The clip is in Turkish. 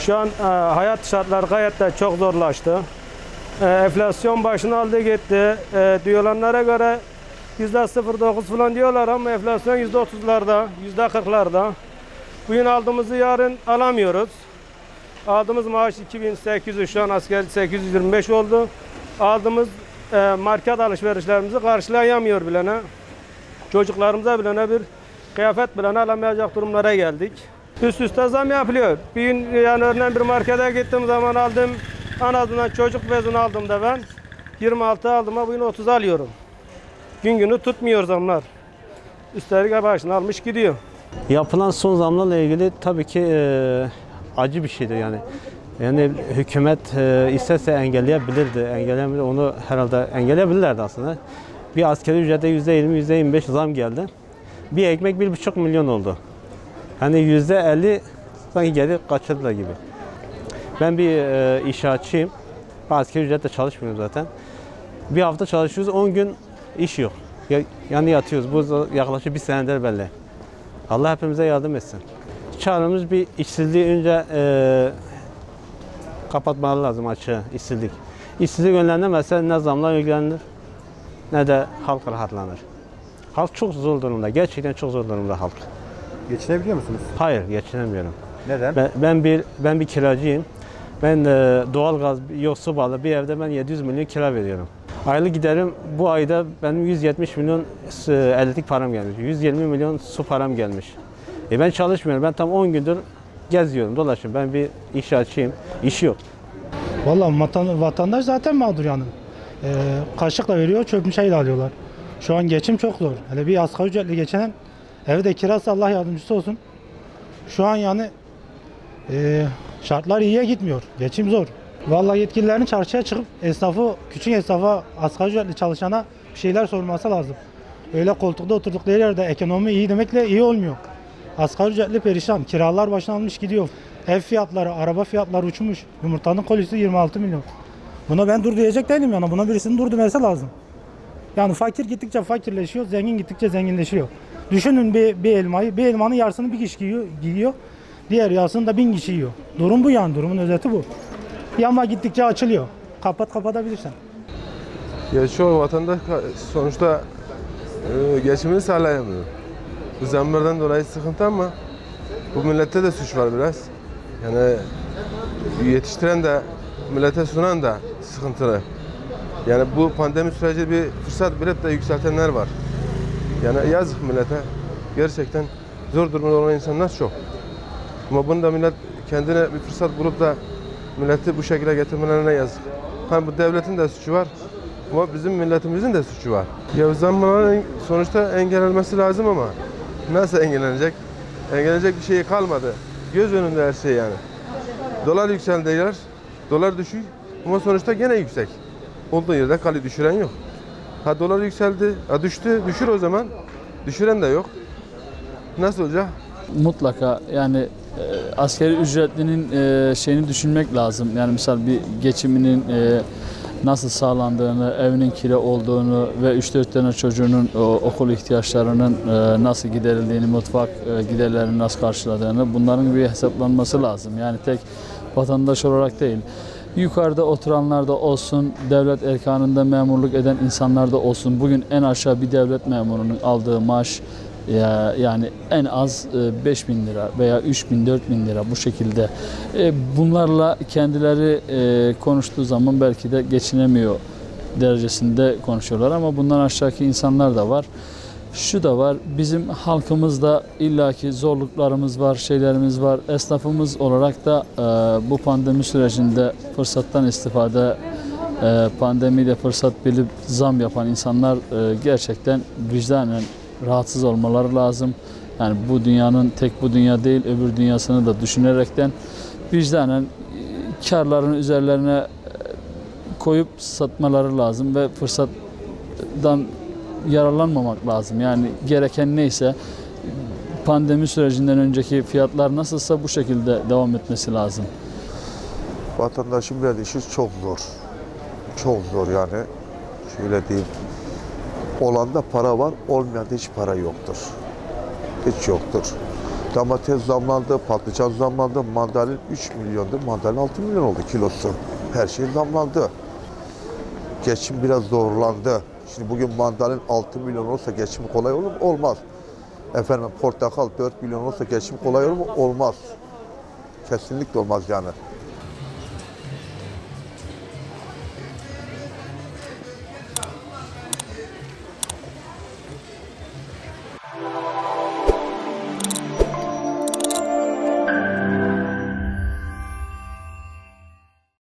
Şu an hayat şartları gayet de çok zorlaştı. Enflasyon başını aldı gitti. Diyorlanlara göre %0,9 falan diyorlar ama enflasyon %30'larda, %40'larda. Bugün aldığımızı yarın alamıyoruz. Aldığımız maaş 2800, şu an asgari 825 oldu. Aldığımız market alışverişlerimizi karşılayamıyor bilene. Çocuklarımıza bilene bir kıyafet bilene alamayacak durumlara geldik. Üst üste zam yapılıyor. Bir gün yani örneğin bir markete gittiğim zaman aldım, en azından çocuk bezini aldım da ben 26 aldım ama bugün 30 alıyorum. Gün günü tutmuyor zamlar. Üstelik başını almış gidiyor. Yapılan son zamlarla ilgili tabii ki acı bir şeydir yani. Yani hükümet istese engelleyebilirdi, engelleyemedi. Onu herhalde engelleyebilirlerdi aslında. Bir asgari ücrete %20, %25 zam geldi. Bir ekmek 1,5 milyon oldu. Hani %50 sanki geri kaçırdılar gibi. Ben bir inşaatçıyım. Asgari ücretle çalışmıyorum zaten. Bir hafta çalışıyoruz, 10 gün iş yok. Yani yatıyoruz. Bu yaklaşık bir senedir belli. Allah hepimize yardım etsin. Çağrımız bir işsizliği önce kapatmaları lazım, açığı işsizlik. İşsizlik önlenemezse ne zamlar ilgilenir ne de halk rahatlanır. Halk çok zor durumda. Gerçekten çok zor durumda halk. Geçinebiliyor musunuz? Hayır, geçinemiyorum. Neden? Ben bir kiracıyım. Ben doğalgaz yok, su bağlı bir evde ben 700 milyon kira veriyorum. Aylık giderim bu ayda benim 170 milyon elektrik param gelmiş. 120 milyon su param gelmiş. Ben çalışmıyorum. Ben tam 10 gündür geziyorum, dolaşıyorum. Ben bir inşaatçıyım. İş yok. Vallahi vatandaş zaten mağdur yani. Kaşıkla veriyor, çöpün çayla alıyorlar. Şu an geçim çok zor. Hele bir asgari ücretli geçinen evde kirası Allah yardımcısı olsun. Şu an yani şartlar iyiye gitmiyor. Geçim zor. Vallahi yetkililerin çarşıya çıkıp esnafı, küçük esnafa, asgari ücretli çalışana bir şeyler sorması lazım. Öyle koltukta oturdukları yerde ekonomi iyi demekle iyi olmuyor. Asgari ücretli perişan. Kiralar başına almış gidiyor. Ev fiyatları, araba fiyatları uçmuş. Yumurtanın kolisi 26 milyon. Buna ben dur diyecek değilim yani. Buna birisinin dur demesi lazım. Yani fakir gittikçe fakirleşiyor, zengin gittikçe zenginleşiyor. Düşünün bir elmayı, bir elmanın yarısını bir kişi yiyor, diğer yarısını da 1000 kişi yiyor. Durum bu yani, durumun özeti bu. Yama gittikçe açılıyor. Kapatabilirsen. Ya çoğu vatandaş sonuçta geçimini sağlayamıyor. Bu zamlardan dolayı sıkıntı ama bu millette de suç var biraz. Yani yetiştiren de millete sunan da sıkıntılı. Yani bu pandemi süreci bir fırsat bilip de yükseltenler var. Yani yazık millete. Gerçekten zor durumda olan insanlar çok. Ama bunu da millet kendine bir fırsat bulup da milleti bu şekilde getirmelerine yazık. Hani bu devletin de suçu var ama bizim milletimizin de suçu var. Ya zamların sonuçta engellenmesi lazım ama nasıl engellenecek? Engellenecek bir şey kalmadı. Göz önünde her şey yani. Dolar yükseldiler, dolar düşük ama sonuçta gene yüksek. Olduğu yerde kalıyor, düşüren yok. Ha dolar yükseldi, ha düştü, düşür o zaman. Düşüren de yok. Nasıl olacak? Mutlaka yani asgari ücretlinin şeyini düşünmek lazım. Yani mesela bir geçiminin nasıl sağlandığını, evinin kira olduğunu ve 3-4 tane çocuğunun okul ihtiyaçlarının nasıl giderildiğini, mutfak giderlerini nasıl karşıladığını, bunların bir hesaplanması lazım. Yani tek vatandaş olarak değil. Yukarıda oturanlar da olsun, devlet erkanında memurluk eden insanlar da olsun. Bugün en aşağı bir devlet memurunun aldığı maaş yani en az 5.000 lira veya 3.000, 4.000 lira bu şekilde. Bunlarla kendileri konuştuğu zaman belki de geçinemiyor derecesinde konuşuyorlar ama bundan aşağıki insanlar da var. Şu da var, bizim halkımızda illaki zorluklarımız var, şeylerimiz var. Esnafımız olarak da bu pandemi sürecinde fırsattan istifade, pandemiyle fırsat bilip zam yapan insanlar gerçekten vicdanen rahatsız olmaları lazım. Yani bu dünyanın tek bu dünya değil, öbür dünyasını da düşünerekten vicdanen karlarını üzerlerine koyup satmaları lazım ve fırsattan yararlanmamak lazım. Yani gereken neyse pandemi sürecinden önceki fiyatlar nasılsa bu şekilde devam etmesi lazım. Vatandaşın biraz işi çok zor. Çok zor yani. Şöyle diyeyim. Olanda para var, olmayan hiç para yoktur. Hiç yoktur. Domates zamlandı, patlıcan zamlandı, mandalin 3 milyondu, mandalin 6 milyon oldu kilosu. Her şey zamlandı. Geçim biraz zorlandı. Şimdi bugün mandalin 6 milyon olsa geçim kolay olur mu? Olmaz. Efendim portakal 4 milyon olsa geçim kolay olur mu? Olmaz. Kesinlikle olmaz yani.